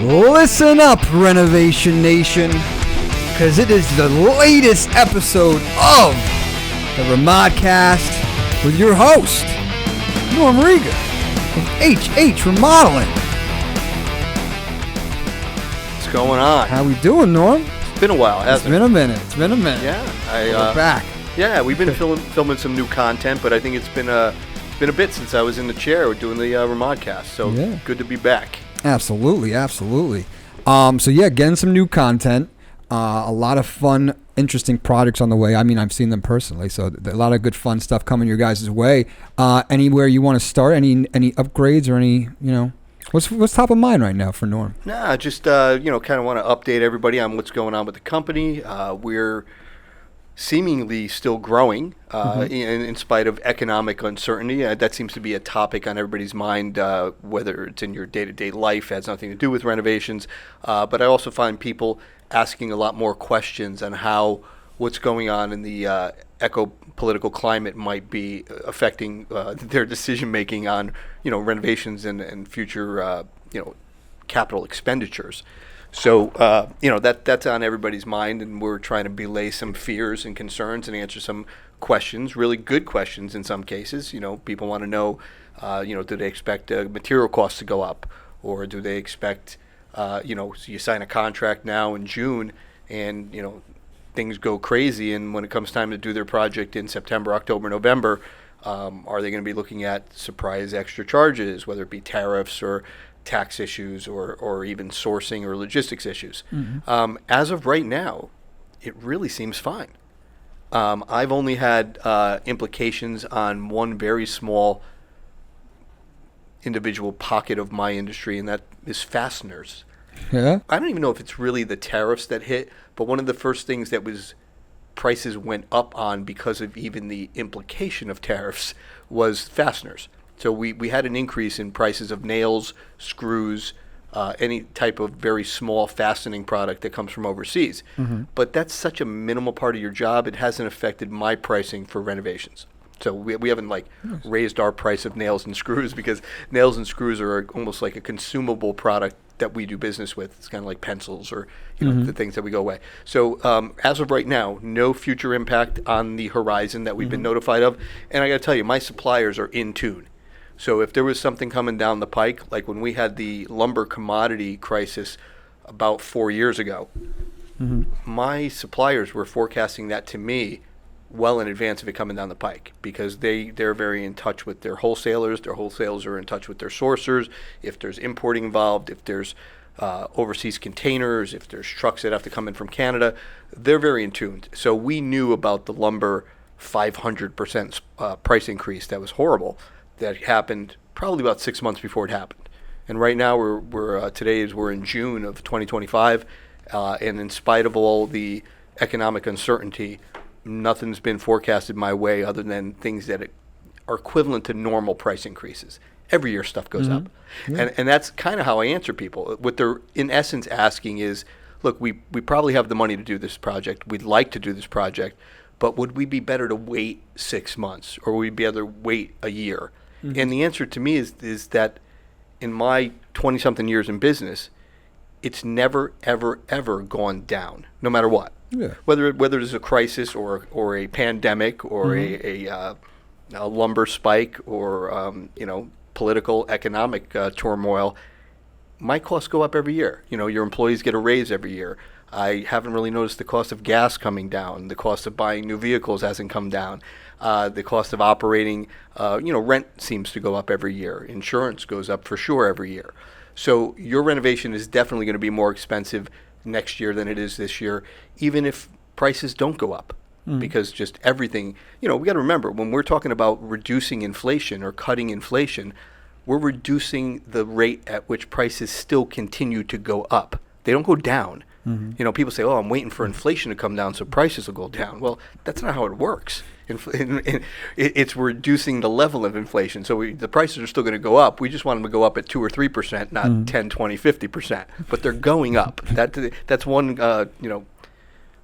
Listen up, Renovation Nation, because it is the latest episode of the ReModCast with your host, Norm Rieger of HH Remodeling. What's going on? How we doing, Norm? It's been a while, hasn't it? It's been a minute. Yeah, We're back. Yeah, we've been filming some new content, but I think it's been a bit since I was in the chair doing the ReModCast. So yeah. Good to be back. Absolutely. So yeah, getting some new content. A lot of fun, interesting projects on the way. I mean, I've seen them personally, so a lot of good fun stuff coming your guys' way. Anywhere you want to start? Any upgrades or any, what's top of mind right now for Norm? Nah, just kind of want to update everybody on what's going on with the company. We're seemingly still growing in spite of economic uncertainty. That seems to be a topic on everybody's mind, whether it's in your day-to-day life, has nothing to do with renovations. But I also find people asking a lot more questions on how what's going on in the eco-political climate might be affecting their decision-making on, renovations and future, capital expenditures. So, that's on everybody's mind, and we're trying to belay some fears and concerns and answer some questions, really good questions in some cases. People want to know, do they expect material costs to go up, or do they expect, so you sign a contract now in June and, things go crazy, and when it comes time to do their project in September, October, November, are they going to be looking at surprise extra charges, whether it be tariffs or tax issues or even sourcing or logistics issues. Mm-hmm. As of right now, it really seems fine. I've only had implications on one very small individual pocket of my industry, and that is fasteners. Yeah. I don't even know if it's really the tariffs that hit, but one of the first things that prices went up on because of even the implication of tariffs was fasteners. So we had an increase in prices of nails, screws, any type of very small fastening product that comes from overseas. Mm-hmm. But that's such a minimal part of your job, it hasn't affected my pricing for renovations. So we haven't raised our price of nails and screws, because nails and screws are almost like a consumable product that we do business with. It's kind of like pencils or the things that we go away. So as of right now, no future impact on the horizon that we've been notified of. And I got to tell you, my suppliers are in tune. So if there was something coming down the pike, like when we had the lumber commodity crisis about 4 years ago, my suppliers were forecasting that to me well in advance of it coming down the pike, because they're very in touch with their wholesalers. Their wholesalers are in touch with their sourcers. If there's importing involved, if there's overseas containers, if there's trucks that have to come in from Canada, they're very in tune. So we knew about the lumber 500% price increase that was horrible, that happened probably about 6 months before it happened. And right now we're in June of 2025, and in spite of all the economic uncertainty, nothing's been forecasted my way other than things that are equivalent to normal price increases. Every year stuff goes up. Yeah. And that's kind of how I answer people. What they're in essence asking is, look, we probably have the money to do this project. We'd like to do this project, but would we be better to wait 6 months, or would we be better to wait a year? Mm-hmm. And the answer to me is that in my 20-something years in business, it's never, ever, ever gone down, no matter what. Yeah. Whether there's a crisis or a pandemic or a lumber spike or political economic turmoil, my costs go up every year. Your employees get a raise every year. I haven't really noticed the cost of gas coming down. The cost of buying new vehicles hasn't come down. The cost of operating, rent seems to go up every year. Insurance goes up for sure every year. So your renovation is definitely going to be more expensive next year than it is this year, even if prices don't go up. Because just everything, we got to remember, when we're talking about reducing inflation or cutting inflation, we're reducing the rate at which prices still continue to go up. They don't go down. Mm-hmm. People say, I'm waiting for inflation to come down so prices will go down. Well, that's not how it works. It's reducing the level of inflation. So the prices are still going to go up. We just want them to go up at 2 or 3%, not 10, 20, 50%. But they're going up. That's one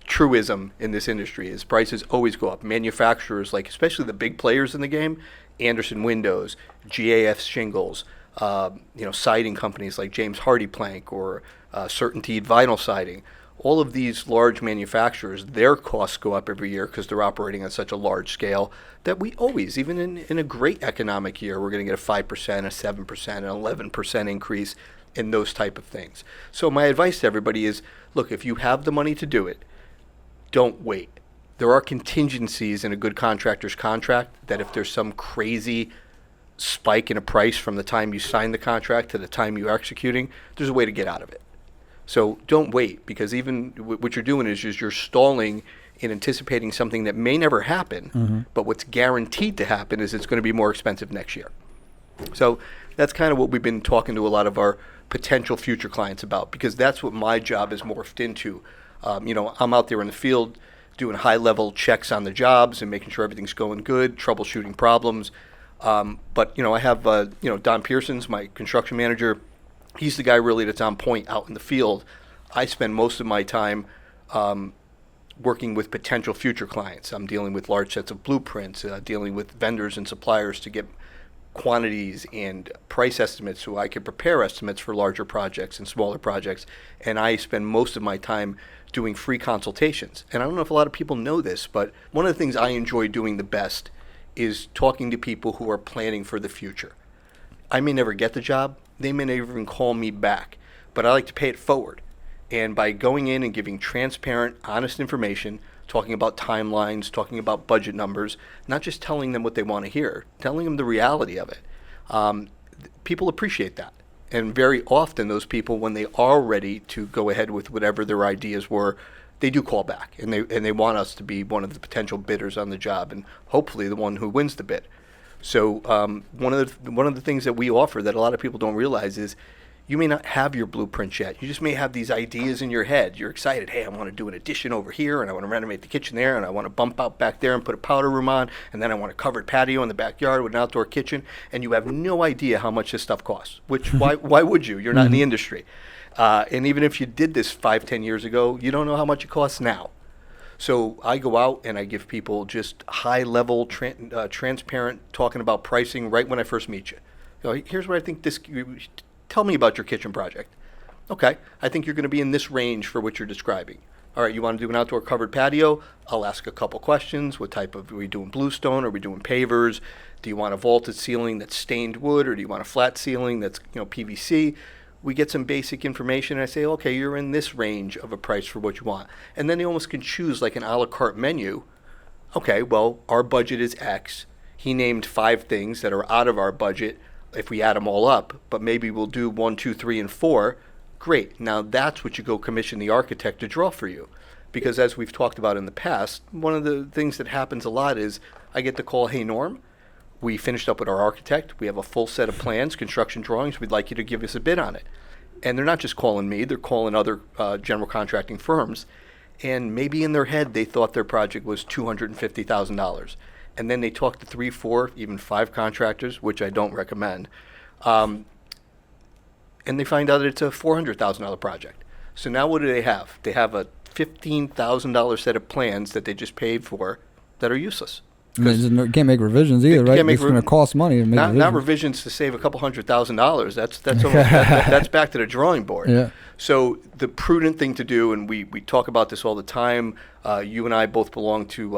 truism in this industry, is prices always go up. Manufacturers, especially the big players in the game, Andersen Windows, GAF Shingles, siding companies like James Hardie Plank or Certainteed Vinyl Siding. All of these large manufacturers, their costs go up every year because they're operating on such a large scale that we always, even in a great economic year, we're going to get a 5%, a 7%, an 11% increase in those type of things. So my advice to everybody is, look, if you have the money to do it, don't wait. There are contingencies in a good contractor's contract that if there's some crazy spike in a price from the time you sign the contract to the time you're executing, there's a way to get out of it. So don't wait, because even what you're doing is you're stalling in anticipating something that may never happen, but what's guaranteed to happen is it's going to be more expensive next year. So that's kind of what we've been talking to a lot of our potential future clients about, because that's what my job is morphed into. I'm out there in the field doing high-level checks on the jobs and making sure everything's going good, troubleshooting problems. But I have Don Pearson's my construction manager. He's the guy really that's on point out in the field. I spend most of my time working with potential future clients. I'm dealing with large sets of blueprints, dealing with vendors and suppliers to get quantities and price estimates so I can prepare estimates for larger projects and smaller projects. And I spend most of my time doing free consultations. And I don't know if a lot of people know this, but one of the things I enjoy doing the best is talking to people who are planning for the future. I may never get the job. They may never even call me back, but I like to pay it forward. And by going in and giving transparent, honest information, talking about timelines, talking about budget numbers, not just telling them what they want to hear, telling them the reality of it. People appreciate that. And very often those people, when they are ready to go ahead with whatever their ideas were, they do call back, and they want us to be one of the potential bidders on the job, and hopefully the one who wins the bid. So one of the things that we offer that a lot of people don't realize is you may not have your blueprints yet. You just may have these ideas in your head. You're excited. Hey, I want to do an addition over here, and I want to renovate the kitchen there, and I want to bump out back there and put a powder room on, and then I want a covered patio in the backyard with an outdoor kitchen, and you have no idea how much this stuff costs. Which why would you? You're not in the industry. And even if you did this 5-10 years ago, you don't know how much it costs now. So I go out and I give people just high-level, transparent, talking about pricing right when I first meet you. Here's what I think tell me about your kitchen project. Okay, I think you're going to be in this range for what you're describing. All right, you want to do an outdoor covered patio? I'll ask a couple questions. What type of, are we doing bluestone? Are we doing pavers? Do you want a vaulted ceiling that's stained wood, or do you want a flat ceiling that's PVC? We get some basic information, and I say, okay, you're in this range of a price for what you want. And then they almost can choose like an a la carte menu. Okay, well, our budget is X. He named 5 things that are out of our budget if we add them all up, but maybe we'll do 1, 2, 3, and 4. Great. Now that's what you go commission the architect to draw for you. Because as we've talked about in the past, one of the things that happens a lot is I get the call, hey, Norm, we finished up with our architect. We have a full set of plans, construction drawings. We'd like you to give us a bid on it. And they're not just calling me. They're calling other general contracting firms. And maybe in their head they thought their project was $250,000. And then they talk to 3, 4, even 5 contractors, which I don't recommend. And they find out that it's a $400,000 project. So now what do they have? They have a $15,000 set of plans that they just paid for that are useless. You can't make revisions either, right? It's going to cost money to make revisions. Not revisions to save a couple $100,000. That's almost, that's back to the drawing board. Yeah. So the prudent thing to do, and we talk about this all the time. You and I both belong to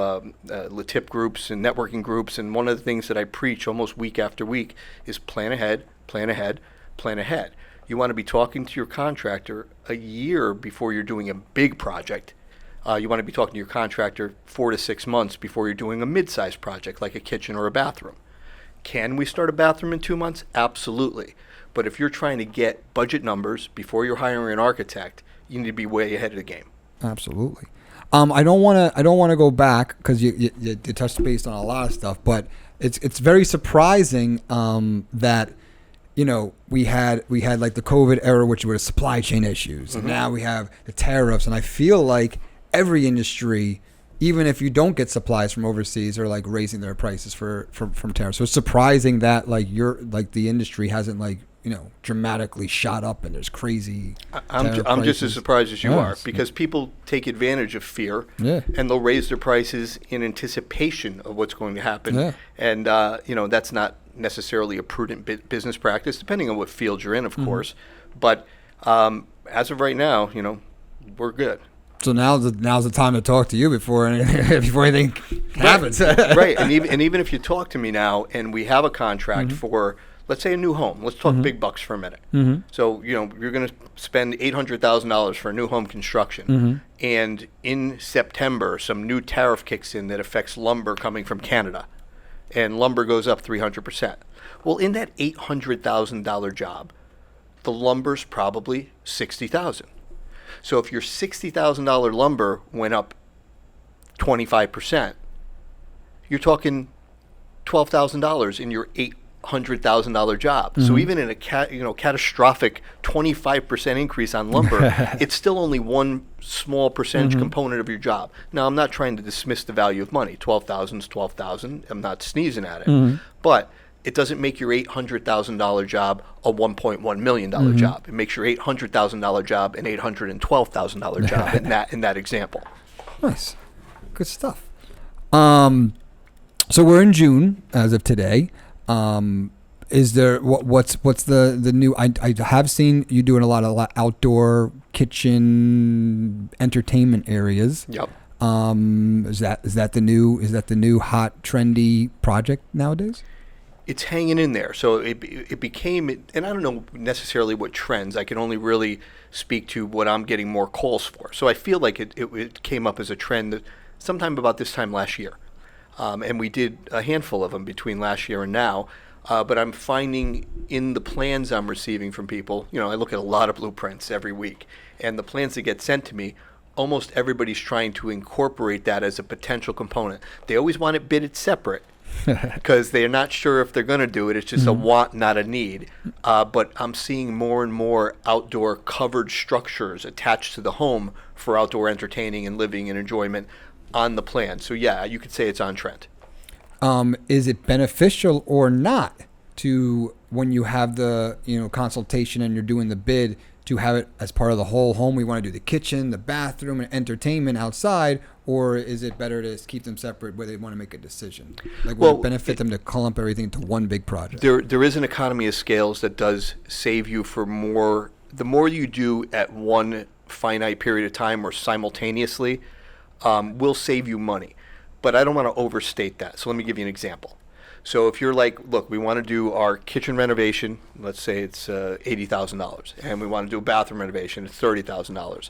LaTip groups and networking groups, and one of the things that I preach almost week after week is plan ahead, plan ahead, plan ahead. You want to be talking to your contractor a year before you're doing a big project. You want to be talking to your contractor 4 to 6 months before you're doing a mid-sized project like a kitchen or a bathroom. Can we start a bathroom in 2 months? Absolutely. But if you're trying to get budget numbers before you're hiring an architect, you need to be way ahead of the game. Absolutely. I don't want to go back because you touched base on a lot of stuff, but it's very surprising that we had like the COVID era, which were supply chain issues, and now we have the tariffs, and I feel like every industry, even if you don't get supplies from overseas, are like raising their prices from tariffs. So it's surprising that the industry hasn't dramatically shot up and there's crazy. I'm just as surprised as you are, because people take advantage of fear, and they'll raise their prices in anticipation of what's going to happen, and that's not necessarily a prudent business practice, depending on what field you're in, of course. But as of right now, we're good. So now's the time to talk to you before anything happens. Right. And even if you talk to me now and we have a contract for, let's say, a new home. Let's talk big bucks for a minute. So, you're going to spend $800,000 for a new home construction. And in September, some new tariff kicks in that affects lumber coming from Canada. And lumber goes up 300%. Well, in that $800,000 job, the lumber's probably $60,000. So if your $60,000 lumber went up 25%, you're talking $12,000 in your $800,000 job. So even in a catastrophic 25% increase on lumber, it's still only one small percentage component of your job. Now, I'm not trying to dismiss the value of money. $12,000 is $12,000. I'm not sneezing at it. But it doesn't make your $800,000 job a $1.1 million job. It makes your $800,000 job an $812,000 job in that example. Nice. Good stuff. So we're in June as of today. Is there what's the new? I have seen you doing a lot of outdoor kitchen entertainment areas. Yep. Is that the new hot trendy project nowadays? It's hanging in there. So it became, and I don't know necessarily what trends. I can only really speak to what I'm getting more calls for. So I feel like it came up as a trend sometime about this time last year. And we did a handful of them between last year and now. But I'm finding in the plans I'm receiving from people, I look at a lot of blueprints every week. And the plans that get sent to me, almost everybody's trying to incorporate that as a potential component. They always want it bidded separate. Because they're not sure if they're going to do it. It's just a want, not a need. But I'm seeing more and more outdoor covered structures attached to the home for outdoor entertaining and living and enjoyment on the plan. So, yeah, you could say it's on trend. Is it beneficial or not to, when you have the consultation and you're doing the bid, to have it as part of the whole home? We want to do the kitchen, the bathroom, and entertainment outside, or is it better to keep them separate where they want to make a decision? Like, will it benefit them to clump everything into one big project? There is an economy of scales that does save you for more. The more you do at one finite period of time or simultaneously will save you money. But I don't want to overstate that. So let me give you an example. So if you're like, look, we want to do our kitchen renovation, let's say it's $80,000, and we want to do a bathroom renovation, it's $30,000.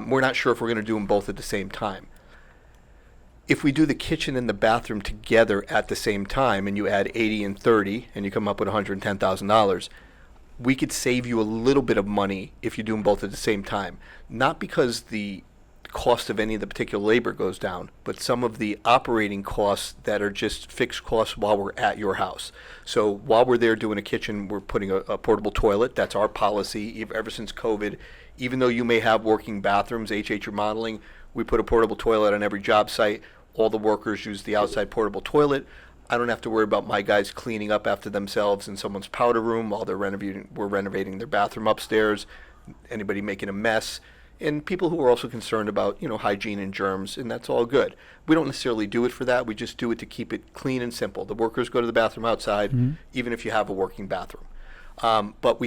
We're not sure if we're going to do them both at the same time. If we do the kitchen and the bathroom together at the same time, and you add 80 and 30, and you come up with $110,000, we could save you a little bit of money if you do them both at the same time. Not because the cost of any of the particular labor goes down, but some of the operating costs that are just fixed costs while we're at your house. So while we're there doing a kitchen, we're putting a portable toilet. That's our policy ever since COVID. Even though you may have working bathrooms, HH Remodeling, we put a portable toilet on every job site. All the workers use the outside portable toilet. I don't have to worry about my guys cleaning up after themselves in someone's powder room while we're renovating their bathroom upstairs, anybody making a mess. And people who are also concerned about, hygiene and germs, and that's all good. We don't necessarily do it for that. We just do it to keep it clean and simple. The workers go to the bathroom outside, even if you have a working bathroom. But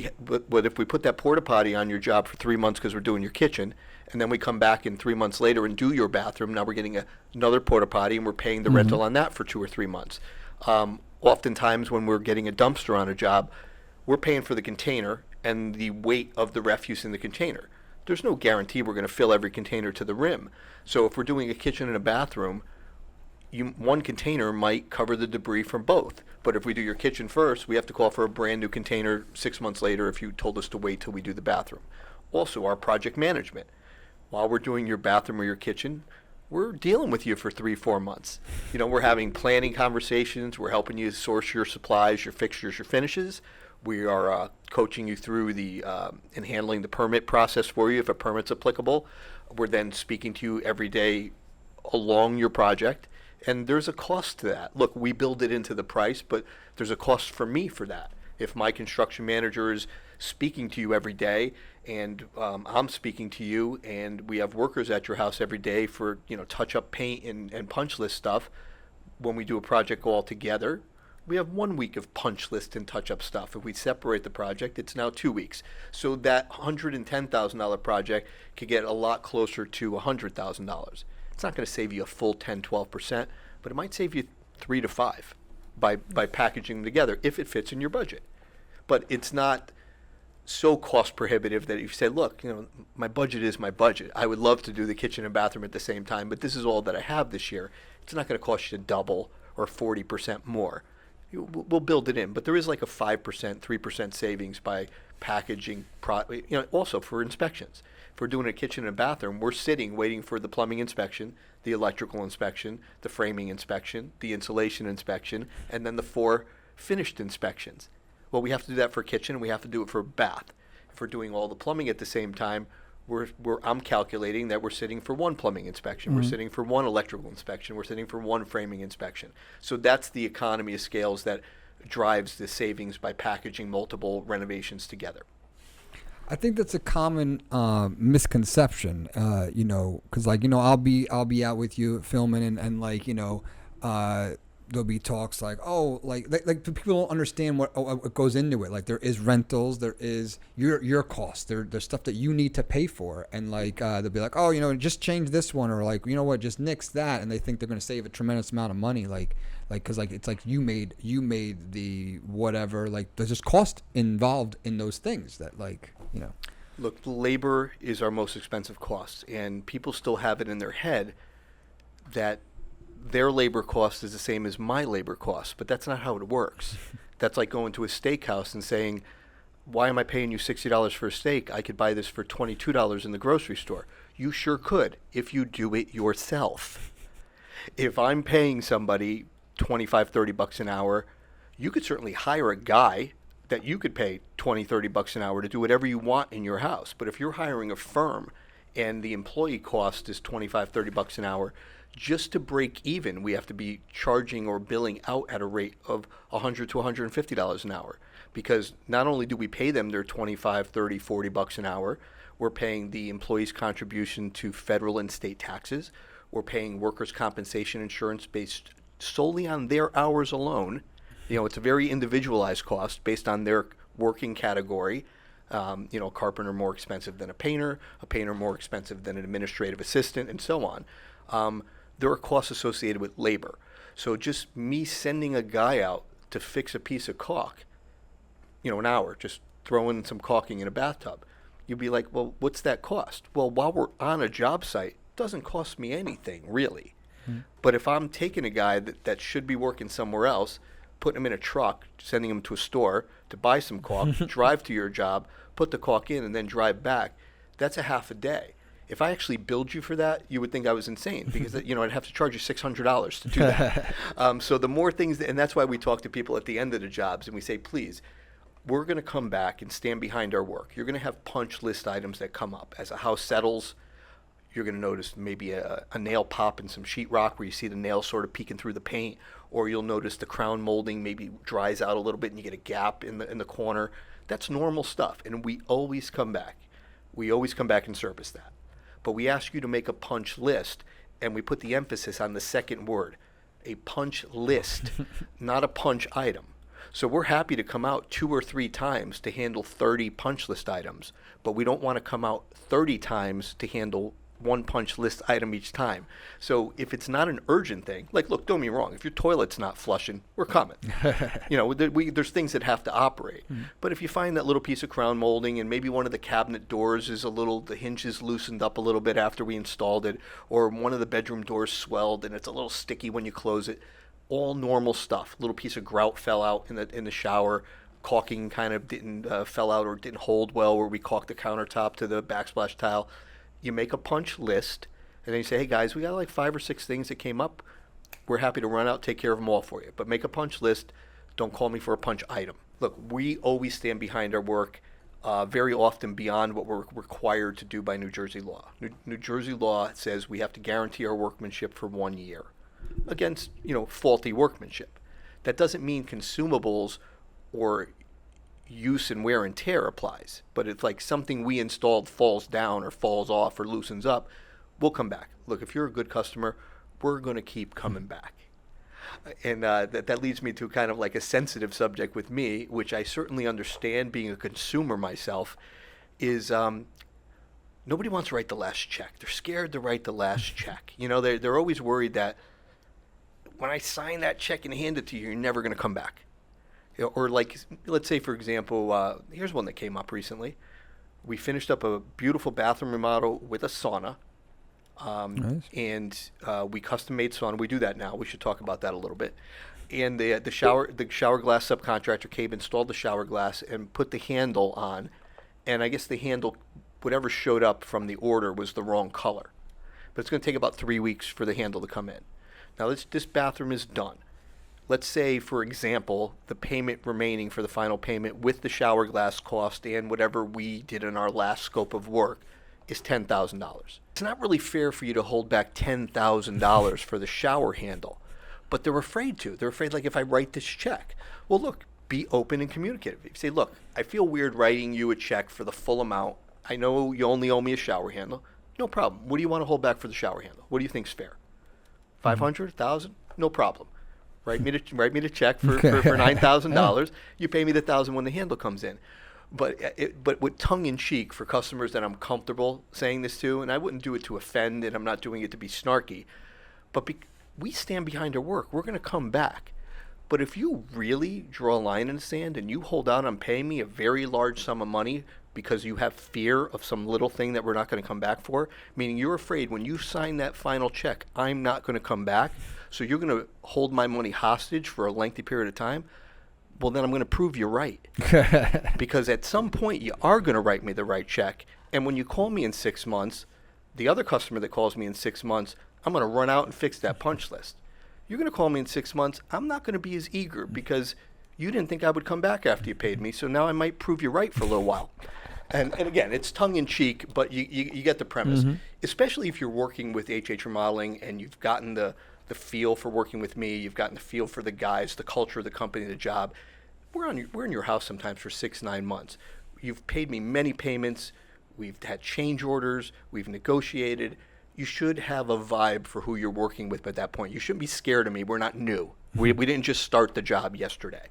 if we put that porta potty on your job for 3 months because we're doing your kitchen, and then we come back in 3 months later and do your bathroom, now we're getting another porta potty, and we're paying the rental on that for 2 or 3 months. Oftentimes when we're getting a dumpster on a job, we're paying for the container and the weight of the refuse in the container. There's no guarantee we're going to fill every container to the rim. So if we're doing a kitchen and a bathroom, one container might cover the debris from both. But if we do your kitchen first, we have to call for a brand new container 6 months later if you told us to wait till we do the bathroom. Also, our project management. While we're doing your bathroom or your kitchen, we're dealing with you for 3-4 months. We're having planning conversations. We're helping you source your supplies, your fixtures, your finishes. We are coaching you through and handling the permit process for you if a permit's applicable. We're then speaking to you every day along your project, and there's a cost to that. Look, we build it into the price, but there's a cost for me for that. If my construction manager is speaking to you every day, and I'm speaking to you, and we have workers at your house every day for touch-up paint and punch list stuff, when we do a project all together, we have 1 week of punch list and touch-up stuff. If we separate the project, it's now 2 weeks. So that $110,000 project could get a lot closer to $100,000. It's not going to save you a full 10, 12%, but it might save you 3 to 5 by packaging them together if it fits in your budget. But it's not so cost prohibitive that if you say, look, my budget is my budget. I would love to do the kitchen and bathroom at the same time, but this is all that I have this year. It's not going to cost you double or 40% more. We'll build it in, but there is like a 5%, 3% savings by packaging. Also for inspections. If we're doing a kitchen and bathroom, we're sitting waiting for the plumbing inspection, the electrical inspection, the framing inspection, the insulation inspection, and then the 4 finished inspections. Well, we have to do that for kitchen, and we have to do it for bath. If we're doing all the plumbing at the same time, I'm calculating that we're sitting for 1 plumbing inspection, we're sitting for 1 electrical inspection, we're sitting for 1 framing inspection. So that's the economy of scales that drives the savings by packaging multiple renovations together. I think that's a common misconception, because I'll be out with you filming and there'll be talks like, like people don't understand what goes into it. Like there is rentals, there is your cost, there's stuff that you need to pay for, and they'll be like, just change this one, or just nix that, and they think they're going to save a tremendous amount of money, because it's like you made the whatever, there's just cost involved in those things that Look, labor is our most expensive cost, and people still have it in their head that their labor cost is the same as my labor cost, but that's not how it works. That's like going to a steakhouse and saying, why am I paying you $60 for a steak? I could buy this for $22 in the grocery store. You sure could if you do it yourself. If I'm paying somebody $25, $30 an hour, you could certainly hire a guy that you could pay $20, $30 an hour to do whatever you want in your house. But if you're hiring a firm and the employee cost is $25, $30 an hour, just to break even, we have to be charging or billing out at a rate of $100 to $150 an hour. Because not only do we pay them their $25, $30, $40 an hour, we're paying the employee's contribution to federal and state taxes. We're paying workers' compensation insurance based solely on their hours alone. It's a very individualized cost based on their working category. A carpenter more expensive than a painter more expensive than an administrative assistant, and so on. There are costs associated with labor. So just me sending a guy out to fix a piece of caulk, an hour, just throwing some caulking in a bathtub, you'd be like, well, what's that cost? Well, while we're on a job site, it doesn't cost me anything, really. But if I'm taking a guy that should be working somewhere else, putting him in a truck, sending him to a store to buy some caulk, drive to your job, put the caulk in, and then drive back, that's a half a day. If I actually billed you for that, you would think I was insane because I'd have to charge you $600 to do that. So the more things, and that's why we talk to people at the end of the jobs and we say, please, we're going to come back and stand behind our work. You're going to have punch list items that come up. As a house settles, you're going to notice maybe a nail pop in some sheetrock where you see the nail sort of peeking through the paint, or you'll notice the crown molding maybe dries out a little bit and you get a gap in the corner. That's normal stuff, and we always come back. We always come back and service that. But we ask you to make a punch list, and we put the emphasis on the second word, a punch list, not a punch item. So we're happy to come out 2 or 3 times to handle 30 punch list items, but we don't want to come out 30 times to handle 1 punch list item each time. So if it's not an urgent thing, look, don't get me wrong, if your toilet's not flushing, we're coming. There's things that have to operate. But if you find that little piece of crown molding and maybe one of the cabinet doors is the hinge is loosened up a little bit after we installed it, or one of the bedroom doors swelled and it's a little sticky when you close it, all normal stuff. Little piece of grout fell out in the shower, caulking kind of didn't fell out or didn't hold well where we caulked the countertop to the backsplash tile. You make a punch list, and then you say, hey, guys, we got like 5 or 6 things that came up. We're happy to run out, take care of them all for you. But make a punch list. Don't call me for a punch item. Look, we always stand behind our work, very often beyond what we're required to do by New Jersey law. New Jersey law says we have to guarantee our workmanship for 1 year against, faulty workmanship. That doesn't mean consumables or use and wear and tear applies, but if something we installed falls down or falls off or loosens up, we'll come back. Look, if you're a good customer, we're going to keep coming back. And that leads me to kind of like a sensitive subject with me, which I certainly understand being a consumer myself, is nobody wants to write the last check. They're scared to write the last check. You know, they're always worried that when I sign that check and hand it to you, you're never going to come back. You know, or like, let's say, for example, here's one that came up recently. We finished up a beautiful bathroom remodel with a sauna. Nice. And we custom made sauna. We do that now. We should talk about that a little bit. And the shower glass subcontractor came, installed the shower glass, and put the handle on. And I guess the handle, whatever showed up from the order, was the wrong color. But it's going to take about 3 weeks for the handle to come in. Now this bathroom is done. Let's say, for example, the payment remaining for the final payment with the shower glass cost and whatever we did in our last scope of work is $10,000. It's not really fair for you to hold back $10,000 for the shower handle, but they're afraid to. They're afraid, like, if I write this check, well, look, be open and communicative. If you say, look, I feel weird writing you a check for the full amount. I know you only owe me a shower handle. No problem. What do you want to hold back for the shower handle? What do you think's fair? 500, 1,000? No problem. Write me the check for $9,000. You pay me the $1,000 when the handle comes in. But with tongue in cheek for customers that I'm comfortable saying this to, and I wouldn't do it to offend, and I'm not doing it to be snarky, but we stand behind our work. We're going to come back. But if you really draw a line in the sand and you hold out on paying me a very large sum of money because you have fear of some little thing that we're not going to come back for, meaning you're afraid when you sign that final check, I'm not going to come back, so you're going to hold my money hostage for a lengthy period of time, well, then I'm going to prove you're right. Because at some point, you are going to write me the right check. And when you call me in 6 months, the other customer that calls me in 6 months, I'm going to run out and fix that punch list. You're going to call me in 6 months, I'm not going to be as eager because you didn't think I would come back after you paid me, so now I might prove you right for a little while. And again, it's tongue in cheek, but you get the premise. Mm-hmm. Especially if you're working with HH Remodeling and you've gotten the feel for working with me, you've gotten the feel for the guys, the culture of the company, the job. We're in your house sometimes for 6-9 months. You've paid me many payments. We've had change orders. We've negotiated. You should have a vibe for who you're working with at that point. You shouldn't be scared of me. We're not new. We didn't just start the job yesterday.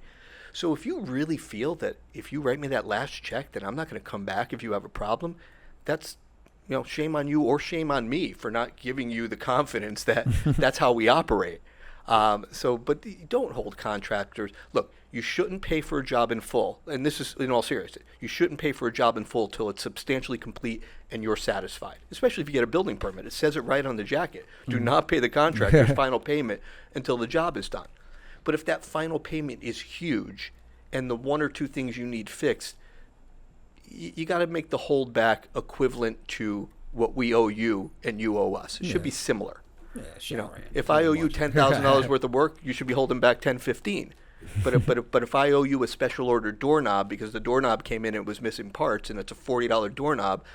So if you really feel that if you write me that last check that I'm not going to come back if you have a problem, that's, shame on you or shame on me for not giving you the confidence that that's how we operate. But don't hold contractors. Look, you shouldn't pay for a job in full, and this is in all seriousness. You shouldn't pay for a job in full till it's substantially complete and you're satisfied, especially if you get a building permit. It says it right on the jacket. Do not pay the contractor's final payment until the job is done. But if that final payment is huge and the 1 or 2 things you need fixed, you got to make the holdback equivalent to what we owe you and you owe us. It should be similar. Yeah, sure. If I owe you $10,000 worth of work, you should be holding back $10,000, $15,000. But if I owe you a special order doorknob because the doorknob came in and it was missing parts and it's a $40 doorknob,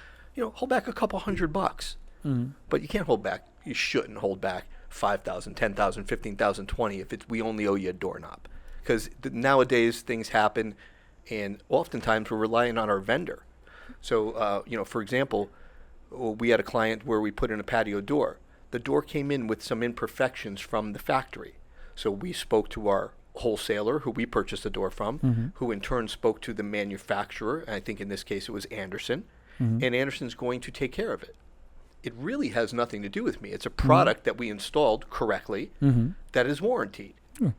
hold back a couple $100. Mm-hmm. But you can't hold back. You shouldn't hold back $5,000, $10,000, $15,000, $20,000 if we only owe you a doorknob. Because nowadays things happen, and oftentimes we're relying on our vendor. So, for example, we had a client where we put in a patio door. The door came in with some imperfections from the factory. So we spoke to our wholesaler, who we purchased the door from, mm-hmm. who in turn spoke to the manufacturer. And I think in this case it was Anderson. Mm-hmm. And Anderson's going to take care of it. It really has nothing to do with me. It's a product mm-hmm. that we installed correctly mm-hmm. that is warranted. Mm.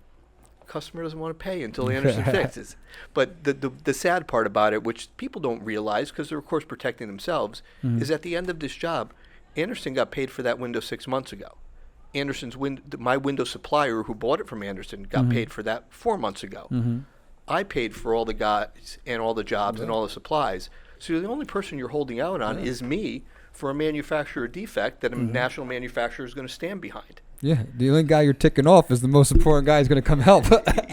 Customer doesn't want to pay until Anderson fixes. But the sad part about it, which people don't realize because they're, of course, protecting themselves, mm-hmm. is at the end of this job, Anderson got paid for that window 6 months ago. My window supplier who bought it from Anderson got mm-hmm. paid for that 4 months ago. Mm-hmm. I paid for all the guys and all the jobs and all the supplies. So the only person you're holding out on is me for a manufacturer defect that a mm-hmm. national manufacturer is going to stand behind. Yeah, the only guy you're ticking off is the most important guy who's going to come help.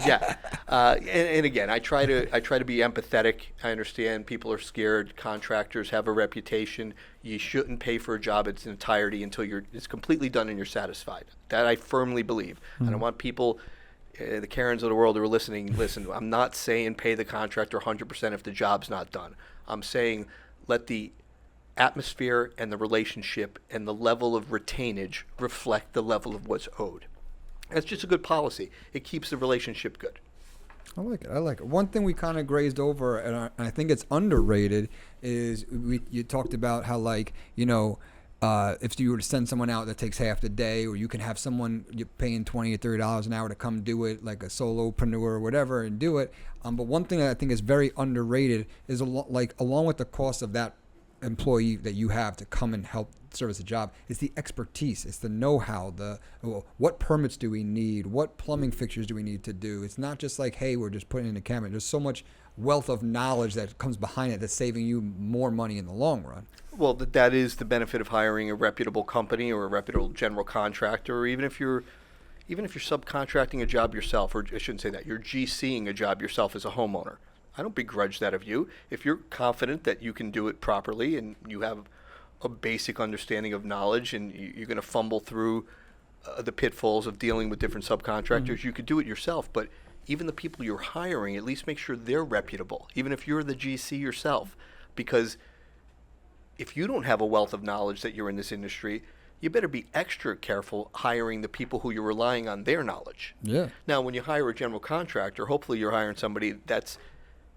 Yeah, and again, I try to be empathetic. I understand people are scared. Contractors have a reputation. You shouldn't pay for a job in its entirety until it's completely done and you're satisfied. That I firmly believe. Mm-hmm. I don't want people, the Karens of the world who are listening, listen, I'm not saying pay the contractor 100% if the job's not done. I'm saying let the atmosphere and the relationship and the level of retainage reflect the level of what's owed. That's just a good policy. It keeps the relationship good. I like it. I like it. One thing we kind of grazed over, and I think it's underrated, is you talked about how, like, if you were to send someone out that takes half the day, or you can have someone you're paying $20 or $30 an hour to come do it, like a solopreneur or whatever, and do it. But one thing that I think is very underrated is along with the cost of that employee that you have to come and help service a job, is the expertise, it's the know-how, what permits do we need, what plumbing fixtures do we need to do. It's not just like, hey, we're just putting in a cabinet. There's so much wealth of knowledge that comes behind it that's saving you more money in the long run. Well, that is the benefit of hiring a reputable company or a reputable general contractor, or even if you're subcontracting a job yourself, or I shouldn't say that, you're GCing a job yourself as a homeowner. I don't begrudge that of you. If you're confident that you can do it properly and you have a basic understanding of knowledge and you're going to fumble through the pitfalls of dealing with different subcontractors, you could do it yourself. But even the people you're hiring, at least make sure they're reputable, even if you're the GC yourself. Because if you don't have a wealth of knowledge that you're in this industry, you better be extra careful hiring the people who you're relying on their knowledge. Yeah. Now, when you hire a general contractor, hopefully you're hiring somebody that's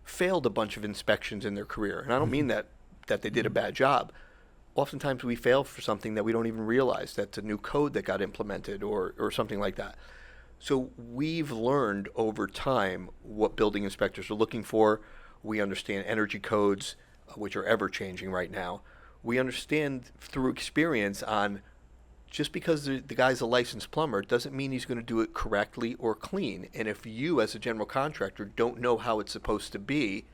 failed a bunch of inspections in their career. And I don't mean that they did a bad job. Oftentimes we fail for something that we don't even realize. That's a new code that got implemented or something like that. So we've learned over time what building inspectors are looking for. We understand energy codes, which are ever changing right now. We understand through experience on just because the guy's a licensed plumber doesn't mean he's going to do it correctly or clean. And if you as a general contractor don't know how it's supposed to be,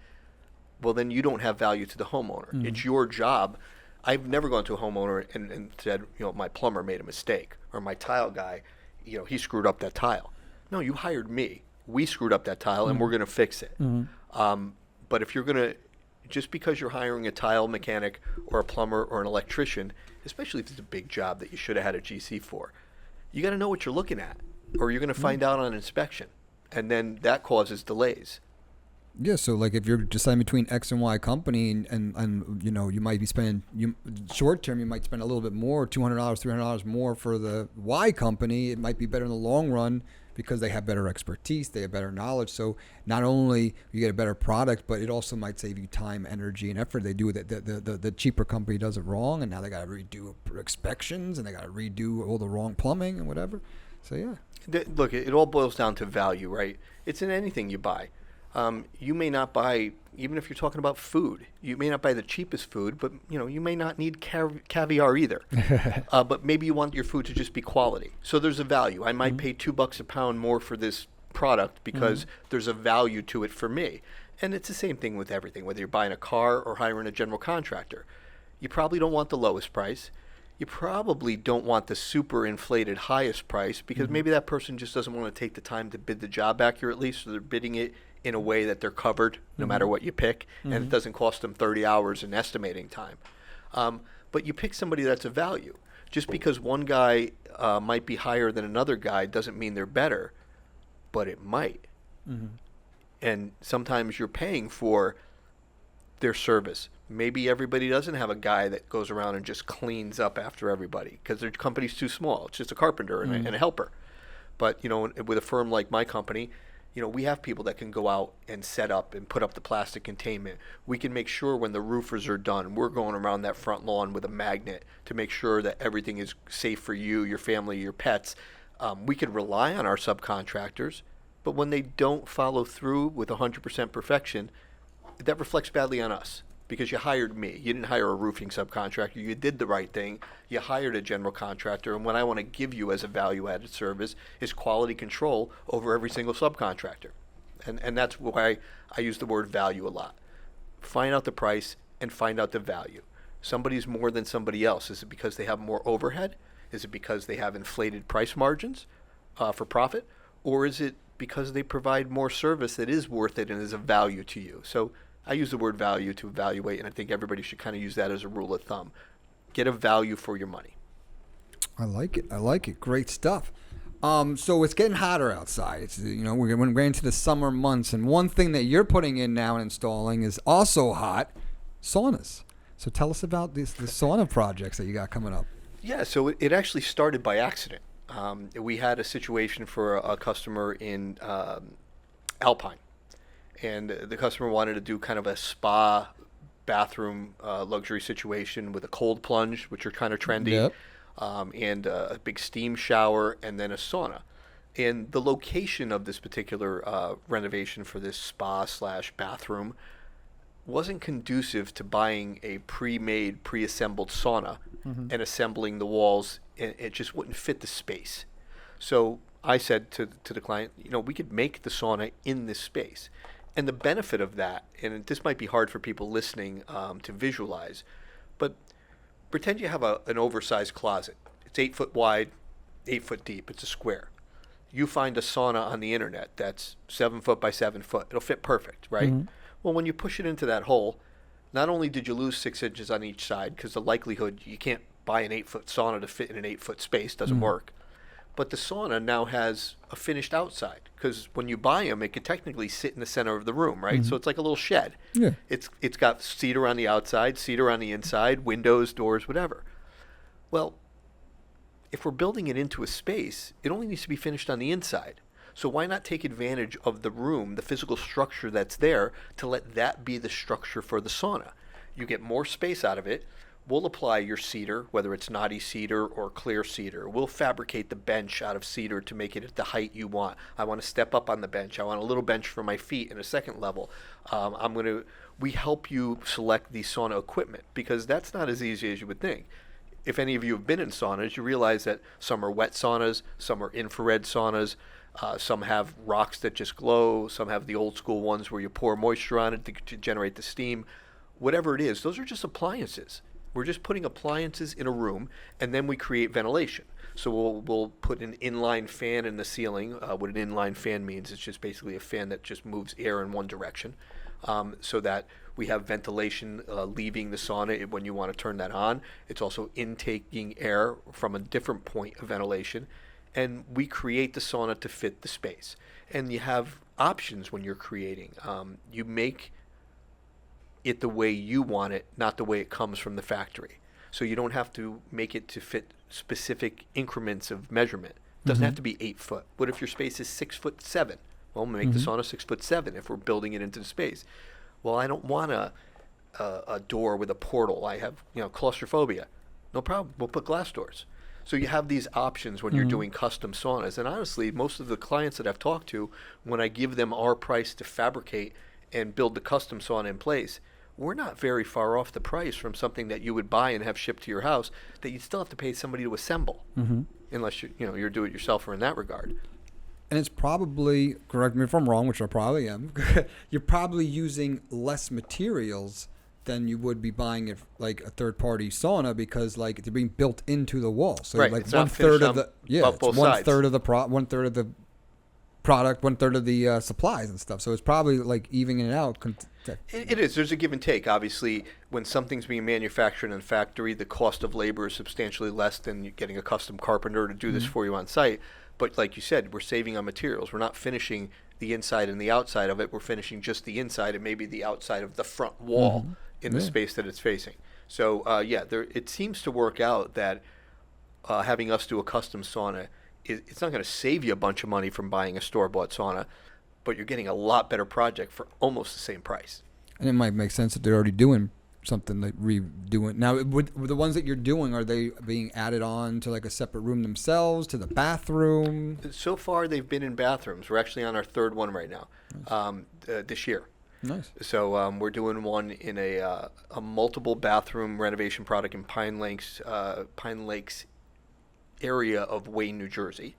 well, then you don't have value to the homeowner. Mm-hmm. It's your job. I've never gone to a homeowner and said, my plumber made a mistake, or my tile guy, he screwed up that tile. No, you hired me. We screwed up that tile, and we're going to fix it. Mm-hmm. But if you're going to, just because you're hiring a tile mechanic or a plumber or an electrician, especially if it's a big job that you should have had a GC for, you got to know what you're looking at, or you're going to find out on inspection, and then that causes delays. Yeah, so like if you're deciding between X and Y company, and you might be spending short term, you might spend a little bit more, $200, $300 more for the Y company. It might be better in the long run because they have better expertise, they have better knowledge. So not only you get a better product, but it also might save you time, energy, and effort. They do it. The cheaper company does it wrong, and now they got to redo inspections, and they got to redo all the wrong plumbing and whatever. So yeah. Look, it all boils down to value, right? It's in anything you buy. You may not buy, even if you're talking about food, you may not buy the cheapest food, but you may not need caviar either. But maybe you want your food to just be quality. So there's a value. I might pay $2 a pound more for this product because there's a value to it for me. And it's the same thing with everything, whether you're buying a car or hiring a general contractor. You probably don't want the lowest price. You probably don't want the super inflated highest price because maybe that person just doesn't want to take the time to bid the job accurately, so they're bidding it in a way that they're covered no matter what you pick, and it doesn't cost them 30 hours in estimating time. But you pick somebody that's a value. Just because one guy might be higher than another guy doesn't mean they're better, but it might. And sometimes you're paying for their service. Maybe everybody doesn't have a guy that goes around and just cleans up after everybody because their company's too small. It's just a carpenter and a helper. But, with a firm like my company, we have people that can go out and set up and put up the plastic containment. We can make sure when the roofers are done, we're going around that front lawn with a magnet to make sure that everything is safe for you, your family, your pets. We can rely on our subcontractors, but when they don't follow through with 100% perfection, that reflects badly on us because you hired me. You didn't hire a roofing subcontractor. You did the right thing. You hired a general contractor, and what I want to give you as a value-added service is quality control over every single subcontractor. And that's why I use the word value a lot. Find out the price and find out the value. Somebody's more than somebody else. Is it because they have more overhead? Is it because they have inflated price margins for profit? Or is it because they provide more service that is worth it and is of value to you? So I use the word value to evaluate, and I think everybody should kind of use that as a rule of thumb. Get a value for your money. I like it. Great stuff. So it's getting hotter outside. It's we're going into the summer months, and one thing that you're putting in now and installing is also hot: saunas. So tell us about the sauna projects that you got coming up. Yeah, so it actually started by accident. We had a situation for a customer in Alpine, and the customer wanted to do kind of a spa bathroom luxury situation with a cold plunge, which are kind of trendy, Yep. and a big steam shower, and then a sauna. And the location of this particular renovation for this spa slash bathroom wasn't conducive to buying a pre-made, pre-assembled sauna and assembling the walls. It just wouldn't fit the space. So I said to the client, we could make the sauna in this space. And the benefit of that, and this might be hard for people listening to visualize, but pretend you have an oversized closet. It's 8 foot wide, 8 foot deep. It's a square. You find a sauna on the internet that's 7 foot by 7 foot. It'll fit perfect, right? Well, when you push it into that hole, not only did you lose 6 inches on each side, because the likelihood you can't buy an 8 foot sauna to fit in an 8 foot space doesn't work, but the sauna now has a finished outside, because when you buy them, it could technically sit in the center of the room, right? So it's like a little shed. Yeah. It's got cedar on the outside, cedar on the inside, windows, doors, whatever. Well, if we're building it into a space, it only needs to be finished on the inside. So why not take advantage of the room, the physical structure that's there, to let that be the structure for the sauna? You get more space out of it. We'll apply your cedar, whether it's knotty cedar or clear cedar. We'll fabricate the bench out of cedar to make it at the height you want. I want to step up on the bench. I want a little bench for my feet in a second level. We help you select the sauna equipment, because that's not as easy as you would think. If any of you have been in saunas, you realize that some are wet saunas, some are infrared saunas, some have rocks that just glow, some have the old school ones where you pour moisture on it to generate the steam. Whatever it is, those are just appliances. We're just putting appliances in a room, and then we create ventilation. So we'll put an inline fan in the ceiling. What an inline fan means, it's just basically a fan that just moves air in one direction, so that we have ventilation leaving the sauna when you want to turn that on. It's also intaking air from a different point of ventilation. And we create the sauna to fit the space. And you have options when you're creating. You make it the way you want it, not the way it comes from the factory. So you don't have to make it to fit specific increments of measurement. It doesn't have to be 8 foot. What if your space is 6'7"? Well, make the sauna 6'7" if we're building it into the space. Well, I don't want a door with a portal. I have claustrophobia. No problem. We'll put glass doors. So you have these options when you're doing custom saunas. And honestly, most of the clients that I've talked to, when I give them our price to fabricate and build the custom sauna in place, we're not very far off the price from something that you would buy and have shipped to your house that you'd still have to pay somebody to assemble, unless you're do-it-yourselfer in that regard. And it's probably, correct me if I'm wrong, which I probably am, you're probably using less materials than you would be buying it like a third-party sauna, because like they're being built into the wall. So right. like it's 1/3 of the both it's sides. 1/3 of the 1/3 of the product, 1/3 of the supplies and stuff. So it's probably like evening it out. It is. There's a give and take. Obviously, when something's being manufactured in a factory, the cost of labor is substantially less than getting a custom carpenter to do this for you on site. But like you said, we're saving on materials. We're not finishing the inside and the outside of it. We're finishing just the inside and maybe the outside of the front wall in the space that it's facing. So, it seems to work out that having us do a custom sauna, it's not going to save you a bunch of money from buying a store-bought sauna, but you're getting a lot better project for almost the same price. And it might make sense that they're already doing something like redoing. Now, with the ones that you're doing, are they being added on to like a separate room themselves, to the bathroom? So far, they've been in bathrooms. We're actually on our third one right now, this year. Nice. So we're doing one in a multiple bathroom renovation product in Pine Lakes area of Wayne, New Jersey.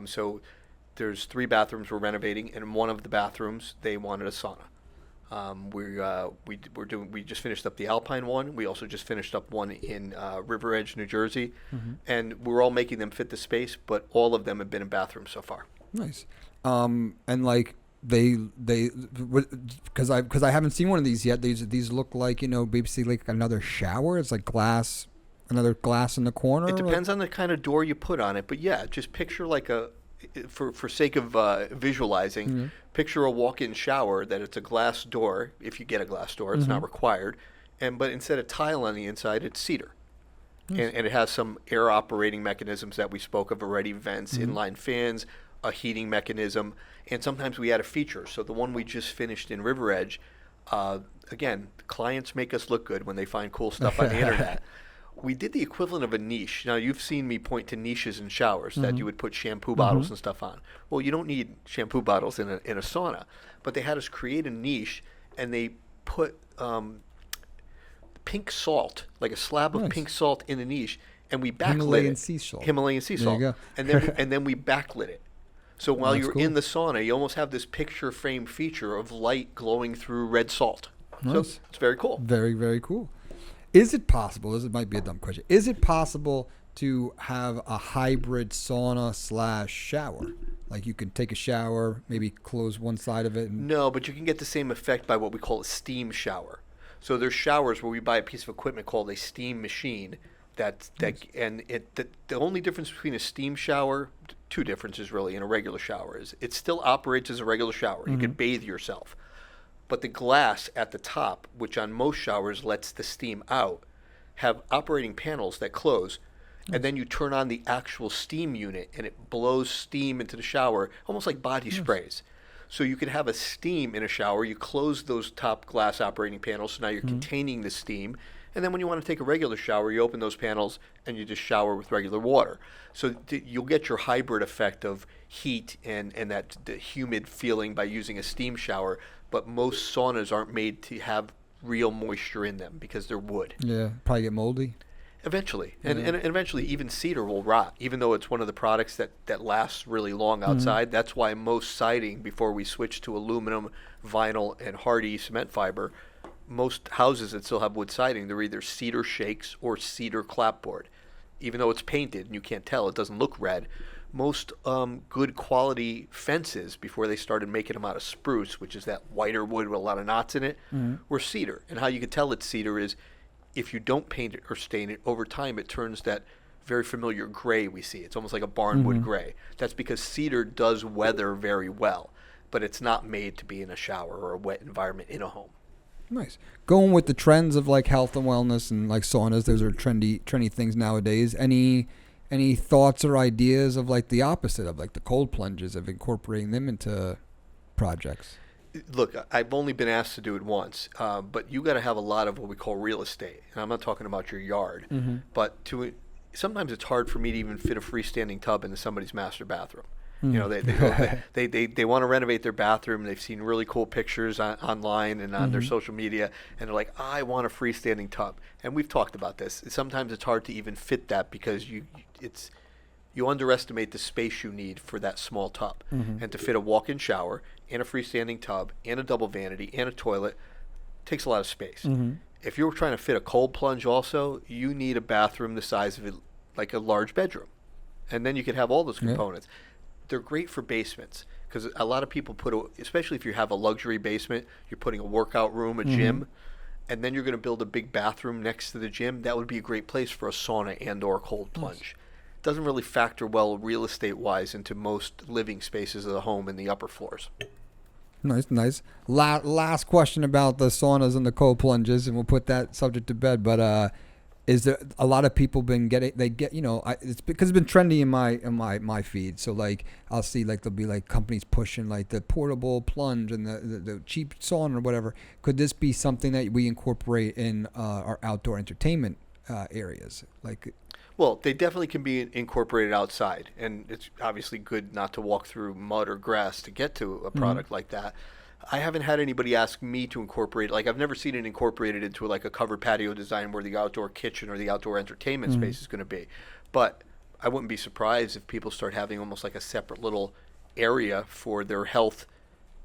So there's 3 bathrooms we're renovating, and in one of the bathrooms they wanted a sauna. We just finished up the Alpine one. We also just finished up one in River Edge, New Jersey, and we're all making them fit the space, but all of them have been in bathrooms so far. Nice. And like they because I haven't seen one of these yet. These look like basically like another shower. It's like glass, another glass in the corner. It depends on the kind of door you put on it, but yeah, just picture like for sake of visualizing, picture a walk-in shower that it's a glass door. If you get a glass door, it's not required, but instead of tile on the inside, it's cedar. and it has some air operating mechanisms that we spoke of already, vents, inline fans, a heating mechanism, and sometimes we add a feature. So the one we just finished in River Edge, again, clients make us look good when they find cool stuff on the internet. We did the equivalent of a niche. Now, you've seen me point to niches in showers that you would put shampoo bottles and stuff on. Well, you don't need shampoo bottles in a sauna. But they had us create a niche, and they put pink salt, like a slab of pink salt in the niche, and we backlit Himalayan it. sea salt. Himalayan sea salt. There you go. And then we backlit it. So while you're cool. in the sauna, you almost have this picture frame feature of light glowing through red salt. So it's very cool. Very, very cool. Is it possible, this might be a dumb question, is it possible to have a hybrid sauna / shower? Like you can take a shower, maybe close one side of it? No, but you can get the same effect by what we call a steam shower. So there's showers where we buy a piece of equipment called a steam machine. The only difference between a steam shower, two differences really, and a regular shower is it still operates as a regular shower. You can bathe yourself. But the glass at the top, which on most showers lets the steam out, have operating panels that close, and then you turn on the actual steam unit, and it blows steam into the shower, almost like body sprays. So you can have a steam in a shower. You close those top glass operating panels, so now you're containing the steam. And then when you want to take a regular shower, you open those panels, and you just shower with regular water. So you'll get your hybrid effect of heat and that the humid feeling by using a steam shower. But most saunas aren't made to have real moisture in them because they're wood. Yeah, probably get moldy. Eventually. And eventually even cedar will rot, even though it's one of the products that lasts really long outside. That's why most siding, before we switch to aluminum, vinyl, and hardy cement fiber, most houses that still have wood siding, they're either cedar shakes or cedar clapboard. Even though it's painted and you can't tell, it doesn't look red. Most good quality fences, before they started making them out of spruce, which is that whiter wood with a lot of knots in it, were cedar. And how you can tell it's cedar is if you don't paint it or stain it, over time it turns that very familiar gray we see. It's almost like a barnwood gray. That's because cedar does weather very well, but it's not made to be in a shower or a wet environment in a home. Nice. Going with the trends of like health and wellness and like saunas, those are trendy things nowadays. Any thoughts or ideas of like the opposite of like the cold plunges, of incorporating them into projects? Look, I've only been asked to do it once, but you got to have a lot of what we call real estate. And I'm not talking about your yard, but sometimes it's hard for me to even fit a freestanding tub into somebody's master bathroom. You know, they want to renovate their bathroom. They've seen really cool pictures online and on their social media, and they're like, I want a freestanding tub. And we've talked about this. Sometimes it's hard to even fit that because you underestimate the space you need for that small tub. And to fit a walk-in shower and a freestanding tub and a double vanity and a toilet takes a lot of space. If you're trying to fit a cold plunge also, you need a bathroom the size of like a large bedroom. And then you can have all those components. They're great for basements because a lot of people especially if you have a luxury basement, you're putting a workout room, a gym, and then you're going to build a big bathroom next to the gym. That would be a great place for a sauna and or cold plunge. Doesn't really factor well real estate wise into most living spaces of the home in the upper floors. Nice. Last question about the saunas and the cold plunges, and we'll put that subject to bed. But is there a lot of people it's because it's been trendy in my feed. So like I'll see like there'll be like companies pushing like the portable plunge and the cheap sauna or whatever. Could this be something that we incorporate in our outdoor entertainment areas? Well, they definitely can be incorporated outside, and it's obviously good not to walk through mud or grass to get to a product like that. I haven't had anybody ask me to incorporate. Like, I've never seen it incorporated into like a covered patio design where the outdoor kitchen or the outdoor entertainment space is going to be. But I wouldn't be surprised if people start having almost like a separate little area for their health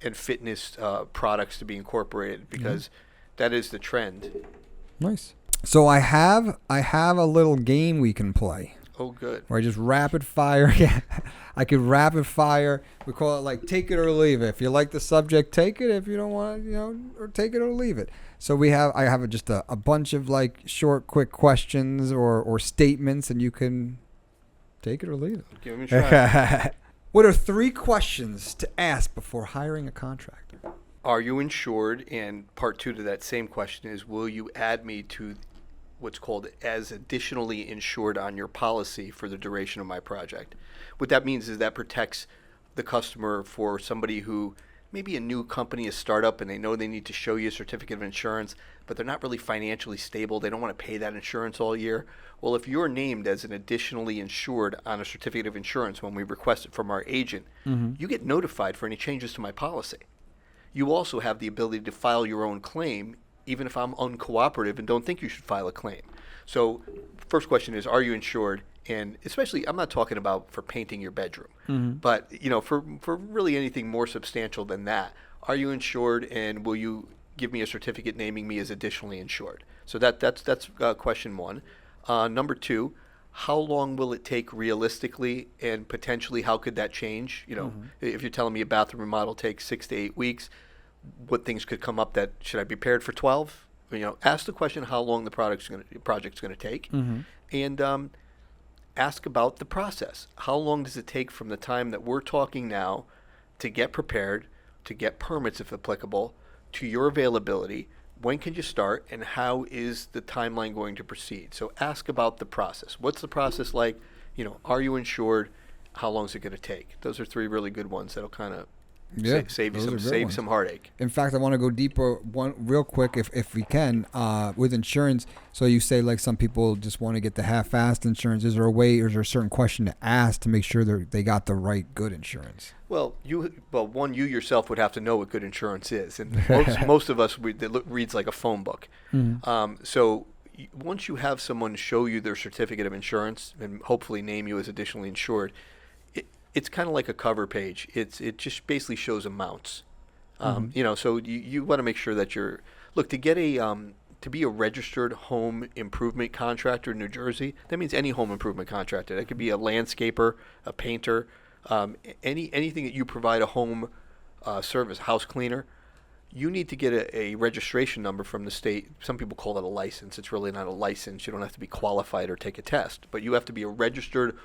and fitness products to be incorporated, because that is the trend. Nice. So I have a little game we can play. Oh, good. Where I just rapid fire. Yeah, I could rapid fire. We call it like take it or leave it. If you like the subject, take it. If you don't want to, or take it or leave it. So I have just a bunch of like short, quick questions or statements, and you can take it or leave it. Give me a try. What are 3 questions to ask before hiring a contractor? Are you insured? And part 2 to that same question is, will you add me to what's called as additionally insured on your policy for the duration of my project. What that means is that protects the customer for somebody who maybe a new company, a startup, and they know they need to show you a certificate of insurance, but they're not really financially stable. They don't want to pay that insurance all year. Well, if you're named as an additionally insured on a certificate of insurance when we request it from our agent, you get notified for any changes to my policy. You also have the ability to file your own claim, even if I'm uncooperative and don't think you should file a claim. So first question is, are you insured? And especially, I'm not talking about for painting your bedroom, but for really anything more substantial than that, are you insured, and will you give me a certificate naming me as additionally insured? So that's question one. Number two, how long will it take realistically, and potentially how could that change? If you're telling me a bathroom remodel takes 6 to 8 weeks, what things could come up that should I be prepared for 12? Ask the question how long the project's going to take, and ask about the process. How long does it take from the time that we're talking now to get prepared, to get permits if applicable, to your availability? When can you start, and how is the timeline going to proceed? So ask about the process. What's the process like? Are you insured? How long is it going to take? Those are 3 really good ones that'll kind of save some heartache. In fact, I want to go deeper one real quick if we can with insurance. So you say like some people just want to get the half-assed insurance. Is there a way, or is there a certain question to ask to make sure they got the right good insurance? Well, you yourself would have to know what good insurance is, and most of us it reads like a phone book. So once you have someone show you their certificate of insurance and hopefully name you as additionally insured, it's kind of like a cover page. It just basically shows amounts. So you want to make sure that to be a registered home improvement contractor in New Jersey, that means any home improvement contractor. That could be a landscaper, a painter, anything that you provide a home service, house cleaner. You need to get a registration number from the state. Some people call it a license. It's really not a license. You don't have to be qualified or take a test, but you have to be a registered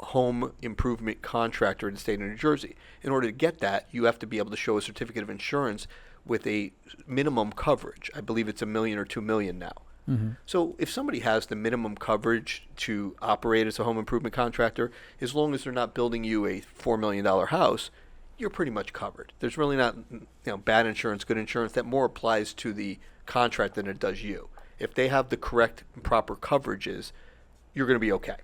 home improvement contractor in the state of New Jersey. In order to get that, you have to be able to show a certificate of insurance with a minimum coverage. I believe it's $1 million or $2 million now. So if somebody has the minimum coverage to operate as a home improvement contractor, as long as they're not building you a $4 million house, you're pretty much covered. There's really not bad insurance, good insurance. That more applies to the contract than it does you. If they have the correct and proper coverages, you're going to be okay.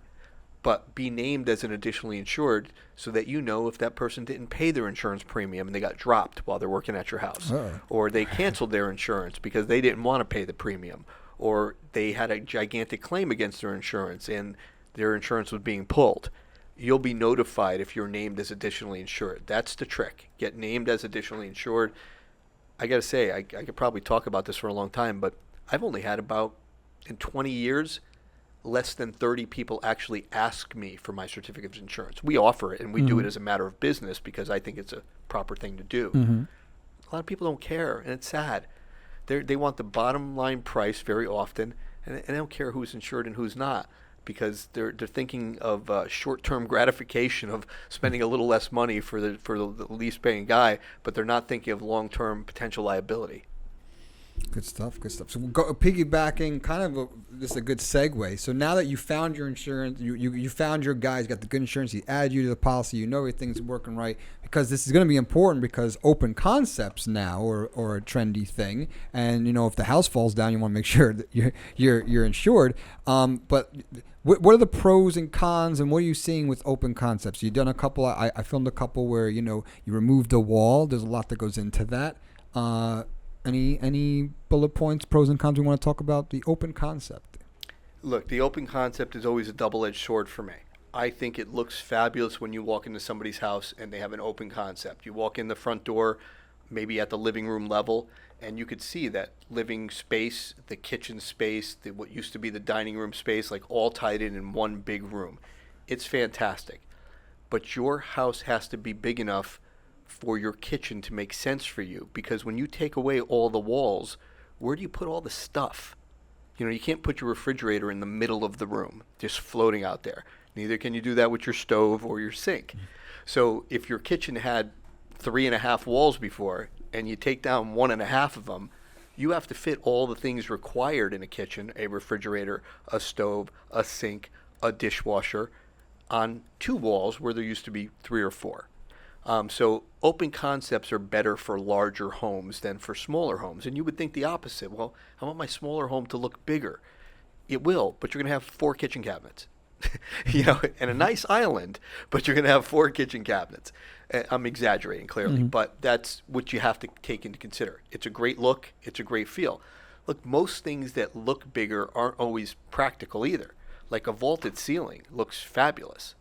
But be named as an additionally insured so that if that person didn't pay their insurance premium and they got dropped while they're working at your house, or they canceled their insurance because they didn't want to pay the premium, or they had a gigantic claim against their insurance and their insurance was being pulled. You'll be notified if you're named as additionally insured. That's the trick. Get named as additionally insured. I got to say, I could probably talk about this for a long time, but I've only had in 20 years, less than 30 people actually ask me for my certificate of insurance. We offer it, and we do it as a matter of business because I think it's a proper thing to do. A lot of people don't care, and it's sad. They want the bottom line price very often, and they don't care who's insured and who's not, because they're thinking of short-term gratification of spending a little less money for the least paying guy, but they're not thinking of long-term potential liability. Good stuff. So we'll go piggybacking, this is a good segue. So now that you found your insurance, you found your guy, he's got the good insurance, he added you to the policy, everything's working right, because this is going to be important because open concepts now or a trendy thing, and if the house falls down, you want to make sure that you're insured. But what are the pros and cons, and what are you seeing with open concepts? You've done a couple. I filmed a couple where you removed a wall. There's a lot that goes into that. Any bullet points, pros and cons we want to talk about the open concept? Look, the open concept is always a double-edged sword for me. I think it looks fabulous when you walk into somebody's house and they have an open concept. You walk in the front door, maybe at the living room level, and you could see that living space, the kitchen space, what used to be the dining room space, like all tied in one big room. It's fantastic. But your house has to be big enough for your kitchen to make sense for you, because when you take away all the walls, where do you put all the stuff? You can't put your refrigerator in the middle of the room just floating out there. Neither can you do that with your stove or your sink. So if your kitchen had 3.5 walls before and you take down 1.5 of them, you have to fit all the things required in a kitchen, a refrigerator, a stove, a sink, a dishwasher, on 2 walls where there used to be 3 or 4. So open concepts are better for larger homes than for smaller homes. And you would think the opposite. Well, I want my smaller home to look bigger. It will, but you're going to have 4 kitchen cabinets, and a nice island, but you're going to have 4 kitchen cabinets. I'm exaggerating clearly, but that's what you have to take into consider. It's a great look. It's a great feel. Look, most things that look bigger aren't always practical either. Like a vaulted ceiling looks fabulous.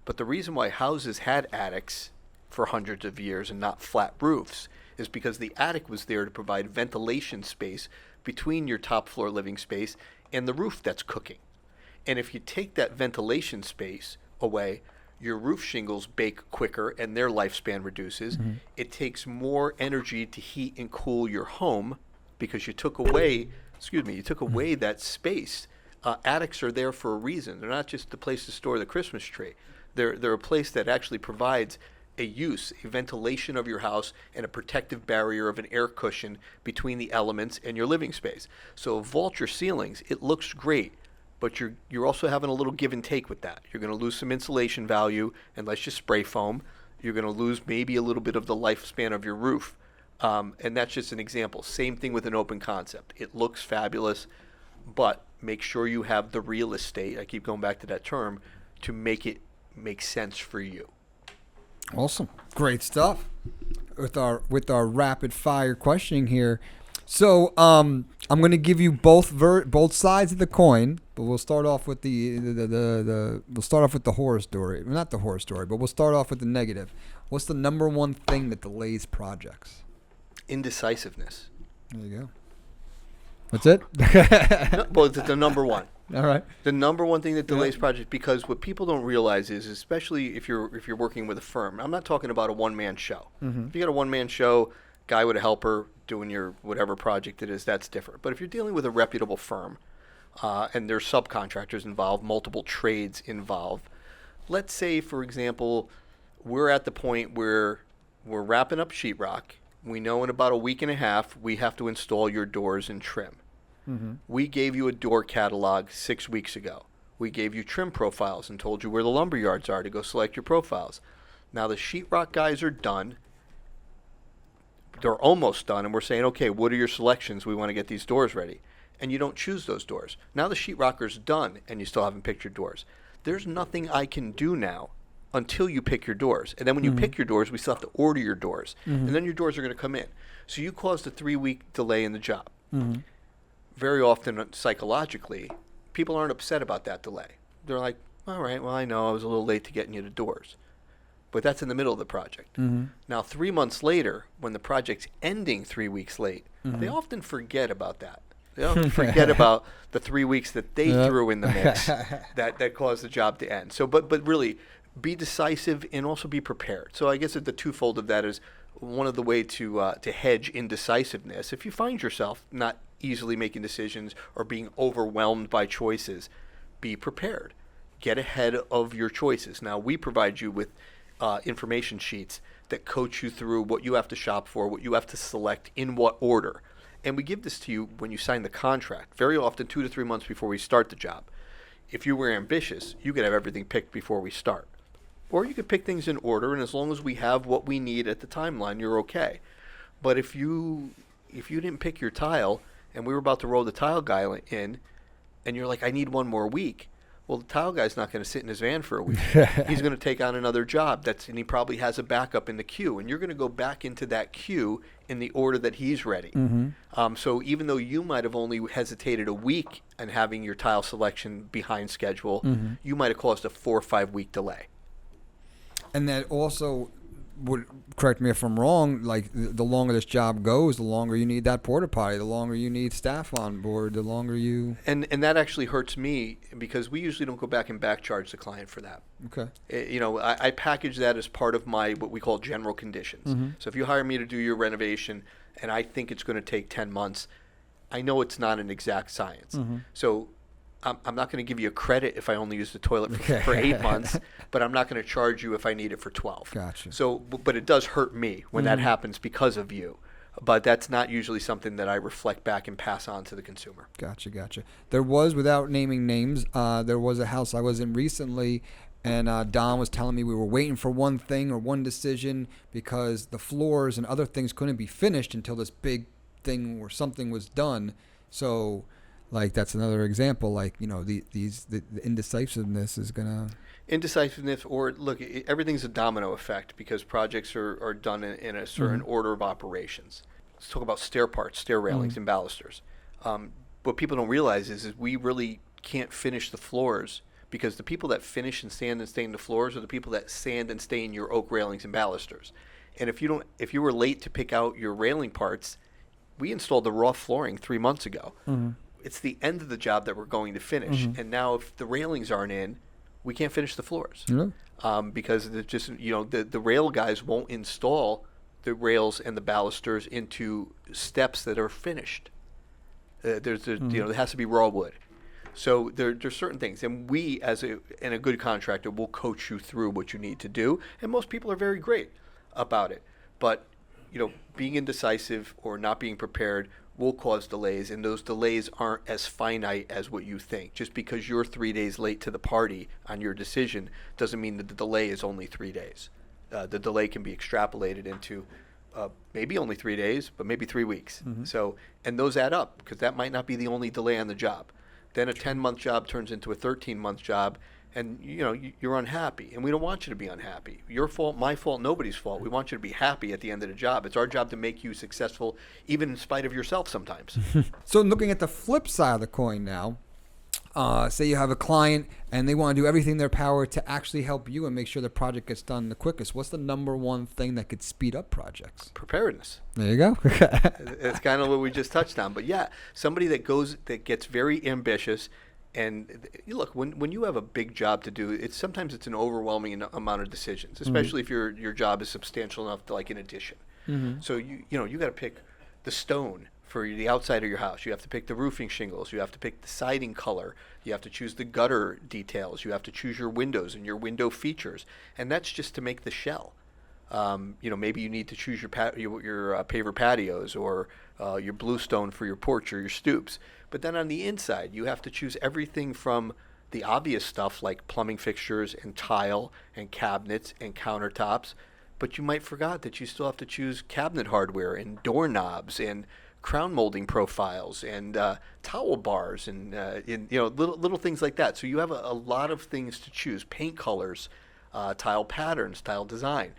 But the reason why houses had attics for hundreds of years and not flat roofs is because the attic was there to provide ventilation space between your top floor living space and the roof that's cooking. And if you take that ventilation space away, your roof shingles bake quicker and their lifespan reduces. It takes more energy to heat and cool your home because you took away that space. Attics are there for a reason. They're not just the place to store the Christmas tree. They're a place that actually provides a ventilation of your house and a protective barrier of an air cushion between the elements and your living space. So vault your ceilings. It looks great, but you're also having a little give and take with that. You're going to lose some insulation value unless you spray foam. You're going to lose maybe a little bit of the lifespan of your roof. And that's just an example. Same thing with an open concept. It looks fabulous, but make sure you have the real estate, I keep going back to that term, to make it make sense for you. Awesome. Great stuff. With our rapid fire questioning here. So I'm going to give you both sides of the coin, but we'll start off with the horror story. Well, not the horror story, but we'll start off with the negative. What's the number one thing that delays projects? Indecisiveness. There you go. That's it? Well, it's the number one. All right. The number one thing that delays projects, because what people don't realize is, especially if you're working with a firm, I'm not talking about a one-man show. If you got a one-man show, guy with a helper doing your whatever project it is, that's different. But if you're dealing with a reputable firm, and there's subcontractors involved, multiple trades involved, let's say, for example, we're at the point where we're wrapping up sheetrock. We know in about a week and a half we have to install your doors and trim. We gave you a door catalog 6 weeks ago. We gave you trim profiles and told you where the lumber yards are to go select your profiles. Now the sheetrock guys are done. They're almost done, and we're saying, okay, what are your selections? We want to get these doors ready. And you don't choose those doors. Now the sheetrocker's done, and you still haven't picked your doors. There's nothing I can do now until you pick your doors. And then when you pick your doors, we still have to order your doors. And then your doors are going to come in. So you caused a 3-week delay in the job. Very often, psychologically, people aren't upset about that delay. They're like, all right, well, I know I was a little late to getting you the doors. But that's in the middle of the project. Now, 3 months later, when the project's ending 3 weeks late, they often forget about that. They often forget about the 3 weeks that they threw in the mix that caused the job to end. So, but really, be decisive and also be prepared. So I guess the twofold of that is one of the way to hedge indecisiveness. If you find yourself not easily making decisions or being overwhelmed by choices, be prepared. Get ahead of your choices. Now, we provide you with information sheets that coach you through what you have to shop for, what you have to select, in what order. And we give this to you when you sign the contract, very often 2 to 3 months before we start the job. If you were ambitious, you could have everything picked before we start. Or you could pick things in order, and as long as we have what we need at the timeline, you're okay. But if you didn't pick your tile, and we were about to roll the tile guy in, and you're like, I need 1 more week, well, the tile guy's not going to sit in his van for a week. He's going to take on another job, and he probably has a backup in the queue, and you're going to go back into that queue in the order that he's ready. So even though you might have only hesitated a week in having your tile selection behind schedule, you might have caused a 4 or 5 week delay. And that also would, correct me if I'm wrong, like the longer this job goes, the longer you need that porta potty, the longer you need staff on board, the longer you... And that actually hurts me because we usually don't go back and back charge the client for that. Okay. I package that as part of my what we call general conditions. So if you hire me to do your renovation and I think it's going to take 10 months, I know it's not an exact science. So I'm not going to give you a credit if I only use the toilet for 8 months, but I'm not going to charge you if I need it for 12. Gotcha. So, but it does hurt me when that happens because of you. but that's not usually something that I reflect back and pass on to the consumer. Gotcha. There was, without naming names, there was a house I was in recently, and Don was telling me we were waiting for one thing or one decision because the floors and other things couldn't be finished until this big thing or something was done. So, like, that's another example. Like, the indecisiveness is gonna. Indecisiveness, or look, everything's a domino effect because projects are done in a certain order of operations. Let's talk about stair parts, stair railings, and balusters. What people don't realize is we really can't finish the floors because the people that finish and sand and stain the floors are the people that sand and stain your oak railings and balusters. And if you were late to pick out your railing parts, we installed the raw flooring 3 months ago. It's the end of the job that we're going to finish. And now if the railings aren't in, we can't finish the floors because it's just the rail guys won't install the rails and the balusters into steps that are finished. There has to be raw wood. So there's certain things, and we as a good contractor will coach you through what you need to do, and most people are very great about it. But being indecisive or not being prepared will cause delays, and those delays aren't as finite as what you think. Just because you're 3 days late to the party on your decision doesn't mean that the delay is only 3 days. The delay can be extrapolated into maybe only 3 days, but maybe 3 weeks. So, and those add up because that might not be the only delay on the job. Then a 10-month job turns into a 13-month job, and you're unhappy, and we don't want you to be unhappy. Your fault, my fault, nobody's fault. We want you to be happy at the end of the job. It's our job to make you successful, even in spite of yourself sometimes. So looking at the flip side of the coin now, say you have a client and they want to do everything in their power to actually help you and make sure the project gets done the quickest. What's the number one thing that could speed up projects? Preparedness. There you go. It's kind of what we just touched on. But yeah, somebody that gets very ambitious. And look, when you have a big job to do, sometimes it's an overwhelming amount of decisions, especially if your job is substantial enough to like an addition. So you got to pick the stone for the outside of your house. You have to pick the roofing shingles. You have to pick the siding color. You have to choose the gutter details. You have to choose your windows and your window features, and that's just to make the shell. Maybe you need to choose your paver patios or your bluestone for your porch or your stoops. But then on the inside, you have to choose everything from the obvious stuff like plumbing fixtures and tile and cabinets and countertops. But you might forgot that you still have to choose cabinet hardware and doorknobs and crown molding profiles and towel bars and little things like that. So you have a lot of things to choose: paint colors, tile patterns, tile design.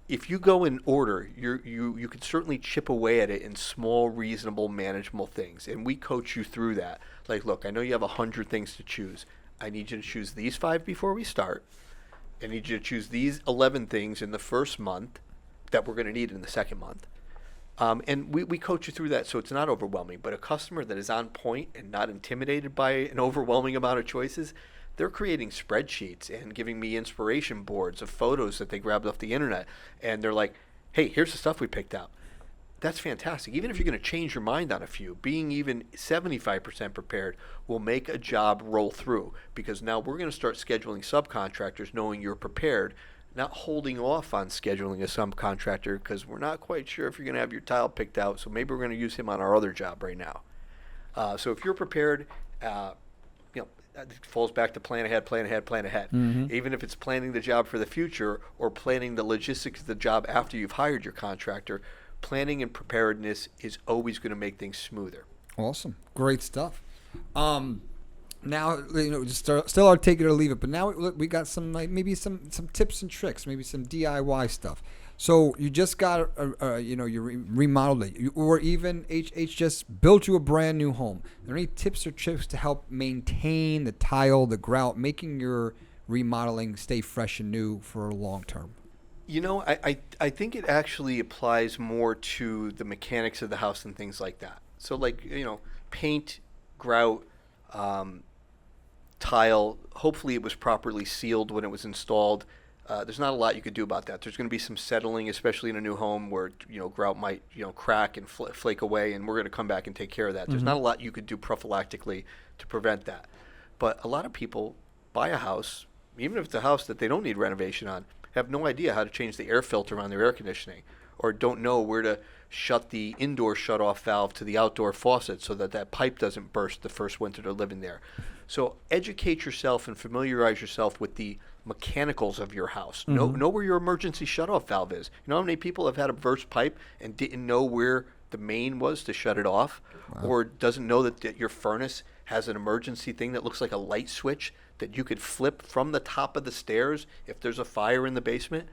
If you go in order, you can certainly chip away at it in small, reasonable, manageable things. And we coach you through that. Like, look, I know you have 100 things to choose. I need you to choose these 5 before we start. I need you to choose these 11 things in the first month that we're going to need in the second month. And we coach you through that so it's not overwhelming. But a customer that is on point and not intimidated by an overwhelming amount of choices, they're creating spreadsheets and giving me inspiration boards of photos that they grabbed off the internet. And they're like, hey, here's the stuff we picked out. That's fantastic. Even if you're going to change your mind on a few, being even 75% prepared will make a job roll through, because now we're going to start scheduling subcontractors knowing you're prepared, not holding off on scheduling a subcontractor because we're not quite sure if you're going to have your tile picked out, so maybe we're going to use him on our other job right now. So if you're prepared, it falls back to plan ahead. Even if it's planning the job for the future or planning the logistics of the job after you've hired your contractor, planning and preparedness is always going to make things smoother. Awesome. Great stuff. Now, just still our take it or leave it, but now we got some, like, maybe some tips and tricks, maybe some DIY stuff. So you just got, you remodeled it, or even HH just built you a brand new home. Are there any tips or tricks to help maintain the tile, the grout, making your remodeling stay fresh and new for long term? I think it actually applies more to the mechanics of the house and things like that. So paint, grout, tile, hopefully it was properly sealed when it was installed. There's not a lot you could do about that. There's going to be some settling, especially in a new home where grout might crack and flake away, and we're going to come back and take care of that. There's not a lot you could do prophylactically to prevent that. But a lot of people buy a house, even if it's a house that they don't need renovation on, have no idea how to change the air filter on their air conditioning, or don't know where to shut the indoor shut-off valve to the outdoor faucet so that that pipe doesn't burst the first winter they're living there. So educate yourself and familiarize yourself with the mechanicals of your house. Know where your emergency shut-off valve is. You know how many people have had a burst pipe and didn't know where the main was to shut it off? Wow. Or doesn't know that your furnace has an emergency thing that looks like a light switch that you could flip from the top of the stairs if there's a fire in the basement?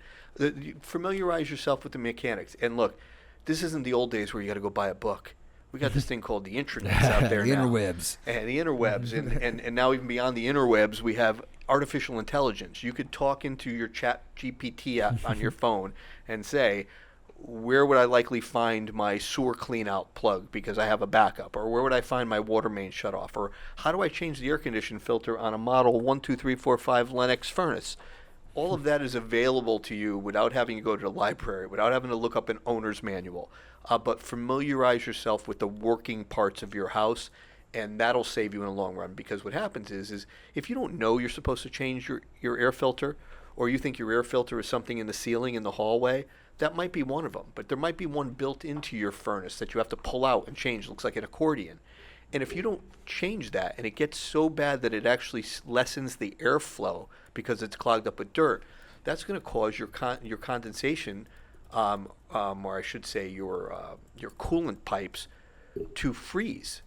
Familiarize yourself with the mechanics. And look, this isn't the old days where you got to go buy a book. We got this thing called the intranet out there the now. interwebs. And the interwebs. and now even beyond the interwebs, we have artificial intelligence. You could talk into your chat GPT app on your phone and say, where would I likely find my sewer clean out plug because I have a backup? Or where would I find my water main shut off? Or how do I change the air conditioning filter on a model 12345 Lennox furnace? All of that is available to you without having to go to the library, without having to look up an owner's manual. But familiarize yourself with the working parts of your house, and that'll save you in the long run. Because what happens is if you don't know you're supposed to change your air filter, or you think your air filter is something in the ceiling in the hallway, that might be one of them. But there might be one built into your furnace that you have to pull out and change. It looks like an accordion. And if you don't change that, and it gets so bad that it actually lessens the airflow because it's clogged up with dirt, that's going to cause your condensation, or I should say your coolant pipes, to freeze,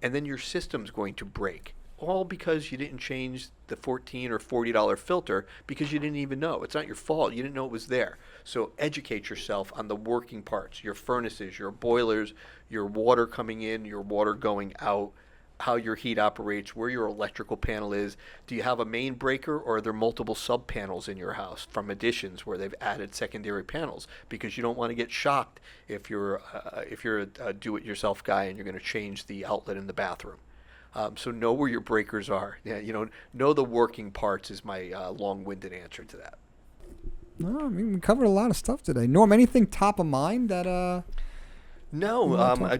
and then your system's going to break. All because you didn't change the $14 or $40 filter because you didn't even know. It's not your fault. You didn't know it was there. So educate yourself on the working parts, your furnaces, your boilers, your water coming in, your water going out, how your heat operates, where your electrical panel is. Do you have a main breaker, or are there multiple sub panels in your house from additions where they've added secondary panels? Because you don't want to get shocked if you're a do-it-yourself guy and you're going to change the outlet in the bathroom. So know where your breakers are. Yeah, know the working parts is my long-winded answer to that. No, I mean, we covered a lot of stuff today. Norm, anything top of mind that? No.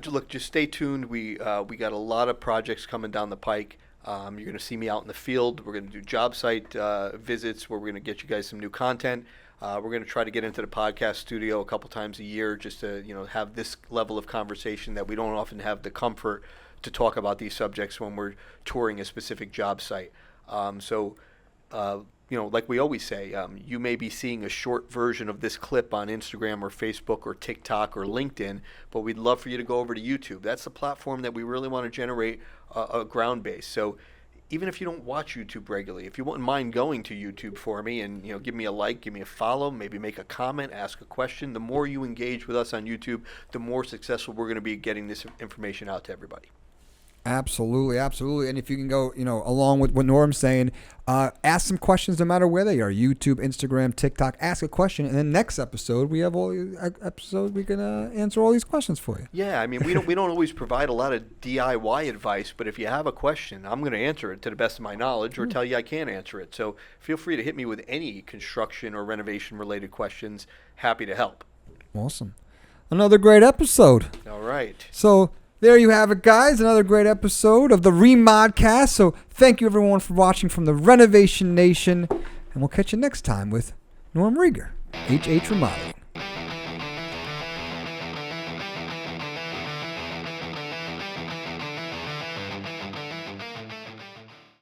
Look, just stay tuned. We got a lot of projects coming down the pike. You're going to see me out in the field. We're going to do job site visits where we're going to get you guys some new content. We're going to try to get into the podcast studio a couple times a year just to have this level of conversation that we don't often have the comfort to talk about these subjects when we're touring a specific job site. Like we always say, you may be seeing a short version of this clip on Instagram or Facebook or TikTok or LinkedIn, but we'd love for you to go over to YouTube. That's the platform that we really want to generate a ground base. So even if you don't watch YouTube regularly, if you wouldn't mind going to YouTube for me and give me a like, give me a follow, maybe make a comment, ask a question, the more you engage with us on YouTube, the more successful we're going to be getting this information out to everybody. Absolutely, absolutely. And if you can go, along with what Norm's saying, ask some questions no matter where they are. YouTube, Instagram, TikTok. Ask a question, and then next episode we have all episodes we can answer all these questions for you. Yeah, I mean we don't always provide a lot of DIY advice, but if you have a question, I'm going to answer it to the best of my knowledge, or tell you I can't answer it. So feel free to hit me with any construction or renovation related questions. Happy to help. Awesome. Another great episode. All right. So there you have it, guys. Another great episode of the ReModCast. So thank you, everyone, for watching from the Renovation Nation. And we'll catch you next time with Norm Rieger, HH Remodeling.